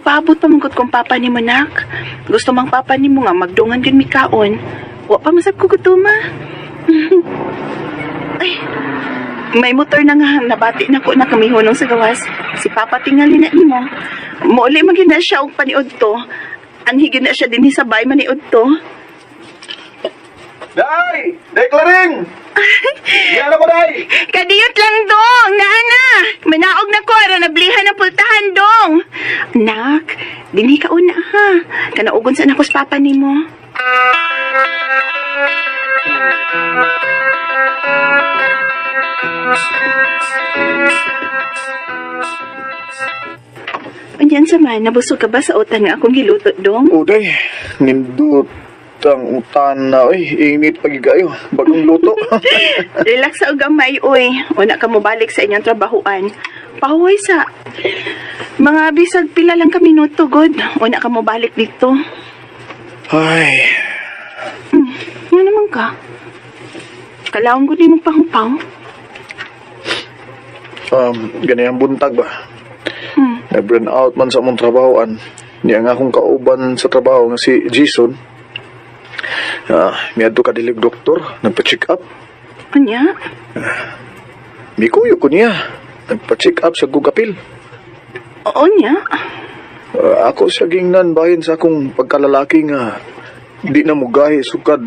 magpaabot pa mangkot kong papa ni mo, nak. Gusto mang papa ni mo nga magdungan din mi kaon. Wa pa masab ko gutuma. Ay, may motor na nga, nabati na ko na kamihunong sa gawas. Si Papa tingali na nimo. Mauli magin na siya og paniod to. Ang higin na siya din sa bay maniod to. Day! Day Claring! Yan ako, Day! Kadiyot lang dong, nana. Manaog na ko, ara nablihan ng pultahan dong. Nak, dini ka una ha. Kanaugon sa nakos Papa nimo. Anyan sa man, nabusog ka ba sa utan nga akong giluto dong? O, Day. Nindot ang utan na, init pagigayo. Bagong luto. Relax sa ugamay, oy. Una ka mo balik sa inyong trabahuan. Pahuway sa mga bisag pila lang ka minuto, God. Una ka mo balik dito. Ay, Nga naman ka. Kalaong ko di mong pahupaw. ganyan buntag ba? Na-burn out man sa mong trabahoan. Niya nga akong kauban sa trabaho nga si Jason. Miyadto ka dilig doktor, nagpa-check up. Anya? Mikuyo ko niya. Nagpa-check up sa gugapil. Oo niya. Ako sa gingnan bahin sa akong pagkalalaki nga di na mugahi sukad.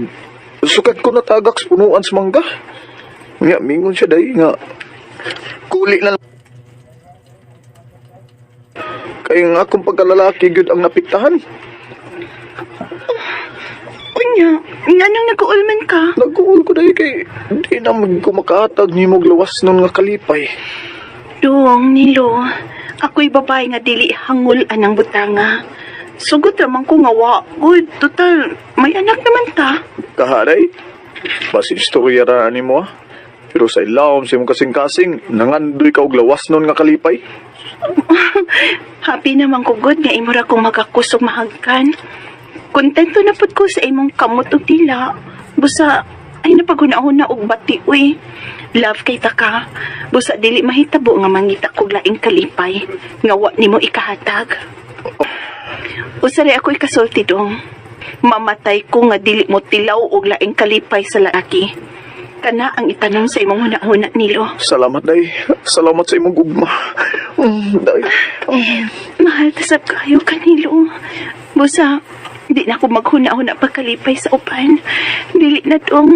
Sukad ko natagak sa punuan sa mangga. Nga, mingon siya dahi nga kuli na lang. Kaya nga akong pagkalalaki yun ang napiktahan. Anya? Nga nang nag-uulman ka. Nag-uul ko dahi kay di na magkumakatag ni mong lawas nun nga kalipay. Dong, Nilo. Ako'y babae nga dili hangul anang butanga. Sugot naman ko nga wa. Good, total, may anak naman ta. Kaharay, basi istorya ra ni mo. Pero sa ilawom sa imong kasing-kasing, nangandoy ka og lawas nun nga kalipay. Happy naman ko, God, nga imura kong magakusog mahagkan. Kontento na pud ko sa imong kamot o tila. Busa, ay napaguna-una og bati, uy. Love kay ta ka. Busa, dili mahitabo nga mangita kog laing kalipay. Nga wa nimo ikahatag. Usari ako ikasulti dong. Mamatay ko nga dili mo tilaw og laing kalipay sa lalaki. Kana ang itanong sa imong huna-huna, Nilo. Salamat, day. Salamat sa imong gugma. Day. Mahal tasab kayo ka, Nilo. Busa, di na ako maghuna-huna pagkalipay sa upan. Dili na dong.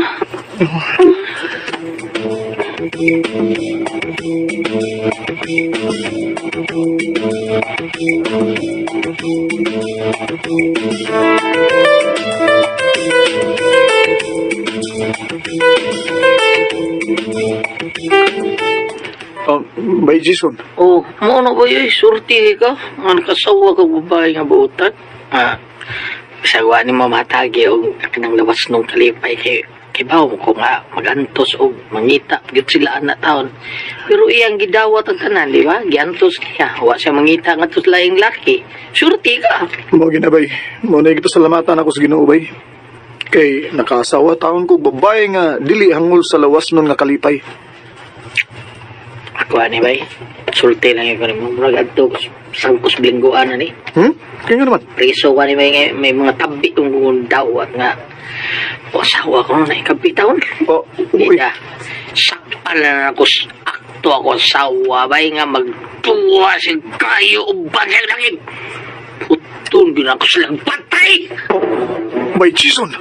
Bay Jason. Oh, mo na ba yun? Surti ka? Ang kasawa ka babae nga buutan? Sawa ni mamatagi o kanang lawas nung kalipay kay bawo ko nga magantos o mangita gyud sila anak taon. Pero iyang gidawat ang tanan, di ba? Giantos niya. Wa siya mangita nga tos laing laki. Surti ka. Mo ginabay. Mo na salamatan ako sa Ginoo bay. Kay nakasawa taon ko babae nga dili hangul sa lawas nun nga kalipay. Ako ani bay. Sulti lang yung kanang murag adto sangkos bilingguan na ni. Kaya nga naman. Preso ka ni may mga tabi yung dawat nga. O asawa ko na ikapitaon. Uy. Dita, sakpan na ako akto ako asawa. Bay nga magtuwa si kayo o bagay langit. Putun din ako silang patay. Bay Jason.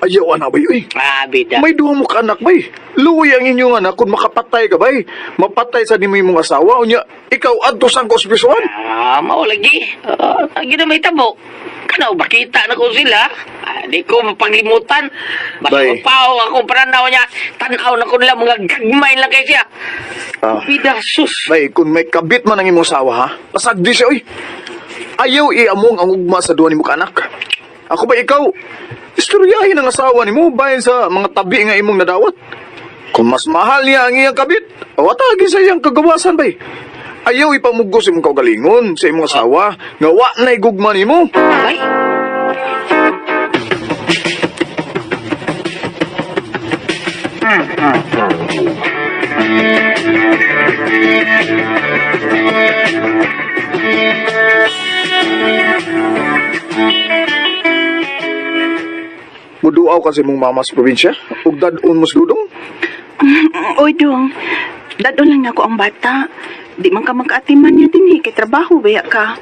Ayaw na bay, uy. Bida. May duha mo ka anak bay. Luwi ang inyong anak kung makapatay ka bay. Mapatay sa di mo imong asawa. Unya, ikaw adto sang kospisuan. Maulagi. Lagi na may tabo. Kanaw, bakita na ko sila. Di ko mapaglimutan. Basta Bay. pao ako paranaw niya. Tanaw na ko nila mga gagmay lang kayo siya. Bida, sus. Bay, kung may kabit man ang imong asawa ha, pasagdi siya, uy. Ayaw iamong ang ugma sa duha ni mo ka anak. Ako ba ikaw? Istoryahin ang asawa ni mo bayan sa mga tabi nga imong nadawat. Kung mas mahal niya ang iyang kabit, awatagin sa iyang kagawasan bay. Ayaw ipamugos imong kaugalingon sa imong asawa nga wa na'y gugma nimo. Ay, Muduaw ka sa imong mama sa probinsya ug dadon mo sa dudong. oy dong. Dadon lang na ako ang bata. Di man ka magkaatiman niya din kay trabaho baya ka.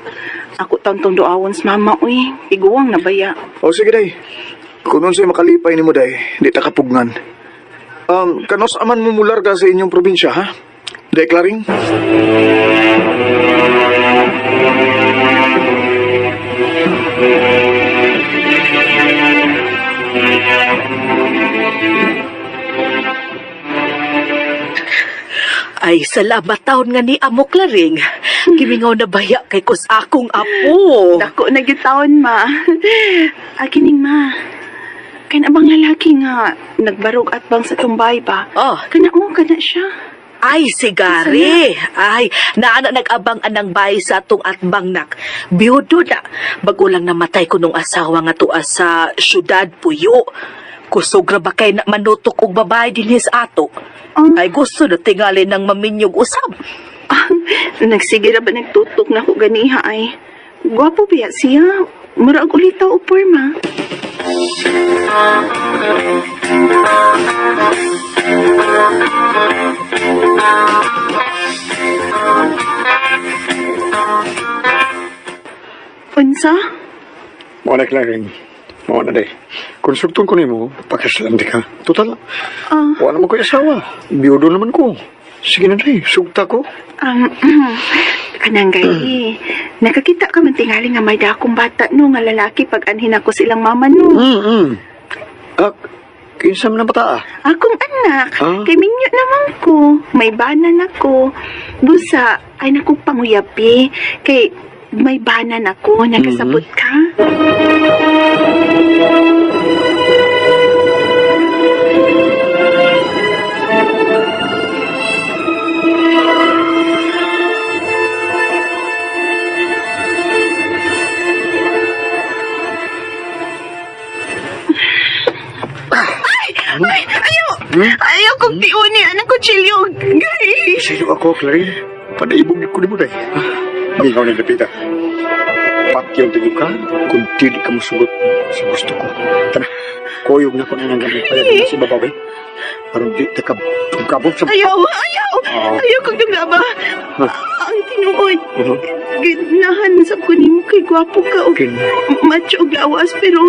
Ako taon-tong duawon sa mama, uy. Iguwang na baya. O sige day. Kung nun sa'yo makalipay ni mo day, di ta kapugnan. Kanos aman mo mularga sa inyong probinsya, ha? Day, Claring? Ay, salamat taon nga ni Amo Claring. Gimingaw na baya kay kus akong apo. Dako na gitawon, ma. Akining, ma. Kana bang lalaki nga nagbarog at bang sa tumbay ba? Oh. Kana mo, kana siya. Ay, sigari. Ay, naana nag-abang anang bahay sa atong atbang nak. Biyudo na. Bago lang namatay ko nung asawa nga tuwa sa syudad Puyo. Kusog ra ba kay na manutok og babae din his ato. Ay gusto na tingali ng maminyog usab. Nagsige ra ba nagtutok na ko ganiha ay. Gwapo biya siya. Murag ulita o porma. Unsa? Mo na Claring. Mo na day. Konsultong ko nimo, pakaslan di ka. Total, wala naman ko asawa. Biyudo naman ko. Sige na day, sugta ko. Kanang gayi. Nakakita ka man tingali nga may dakong bata no nga lalaki pag anhin ako silang mama no. Kinsam na bata ah. Akong anak, Ah? kay minyo naman ko. May banan ako. Busa, ay naku panguyapi. Kay may banan ako. Nagasabot ka. Ay, ayaw! Ayaw kong tiuni ang kutsilyo. Gay! Sino ako, Claring? Panaibog ko ni mo day. Hindi ka na napita. Pati yung tingin ka, kung tili ka masugot sa gusto ko. Tana, koyog na ko na ng gamit pa yan si babawi. Parang di ka tungkabot sa... Ayaw! Ayaw! Ayaw kong dungaba. Ang tinuod. Ginahan sa kunin mo kay gwapo ka o macho og lawas pero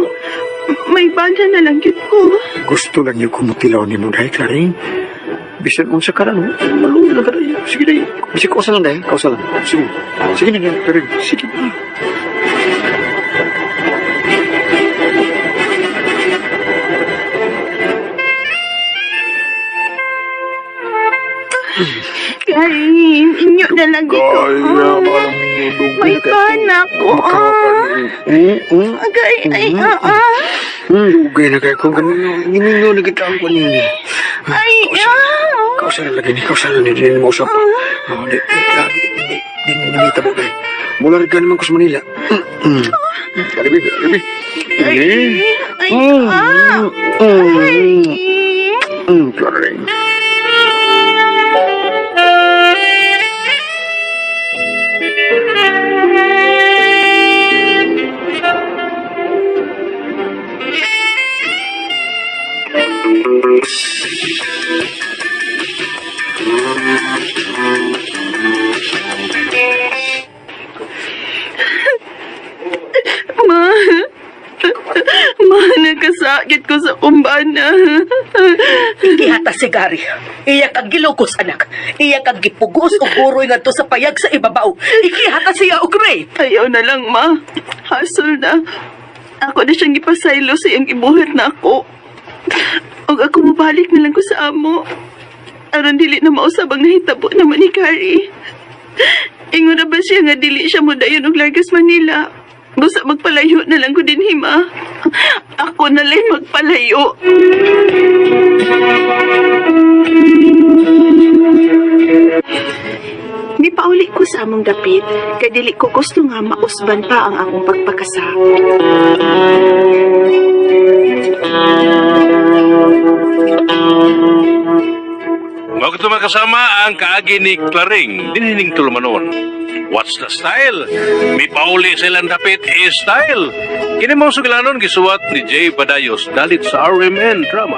may banda na lang yun ko. Gusto lang yung kumutilaw ni mo day, Claring. Bisan unsa ka lang, maluwi lang ka day. Sige day, bisik kausa lang day, kausa lang. Sige, sige na day, Claring. Sige na. Kain, inyo na lang ito. Kaya, parang minudong. May panak ko. Agay, ay, Lugay na kayo kung ganun. Niminyo na kita ang kanina. ay, Kausa na lagi ni, kausa na ni, din mo usap. Di nimita mo day. Mula rin ka naman ko sa Manila. Kalibi, kalibi. Claring. Nagkasakit ko sa kumbana. Ikihata sigari. Iyak ang gilukos, anak. Iyak ang gipugos o buroy nga to sa payag sa ibabaw. Ikihata siya og Ray. Ayaw na lang, ma. Hasol na. Ako na siyang ipasaylo sa iyang ibuhat na ako. Og ako mabalik na lang ko sa amo. Aron dili na mausab ang nahitabo naman ni Carrie. Ingon na ba siya nga dili siya mo dayon og Largas, Manila. Busa magpalayo na lang ko din hima. Ako na lang magpalayo. Nipauli ko sa among dapit, kay dili ko gusto nga mausban pa ang akong pagpakasa. Bago ito makasama ang kaagi ni Claring, dinining tulumanon. What's the style? May pauli sa ilang dapit style. Kini mong sugilanon gisuwat ni Jay Badayos dalit sa RMN drama.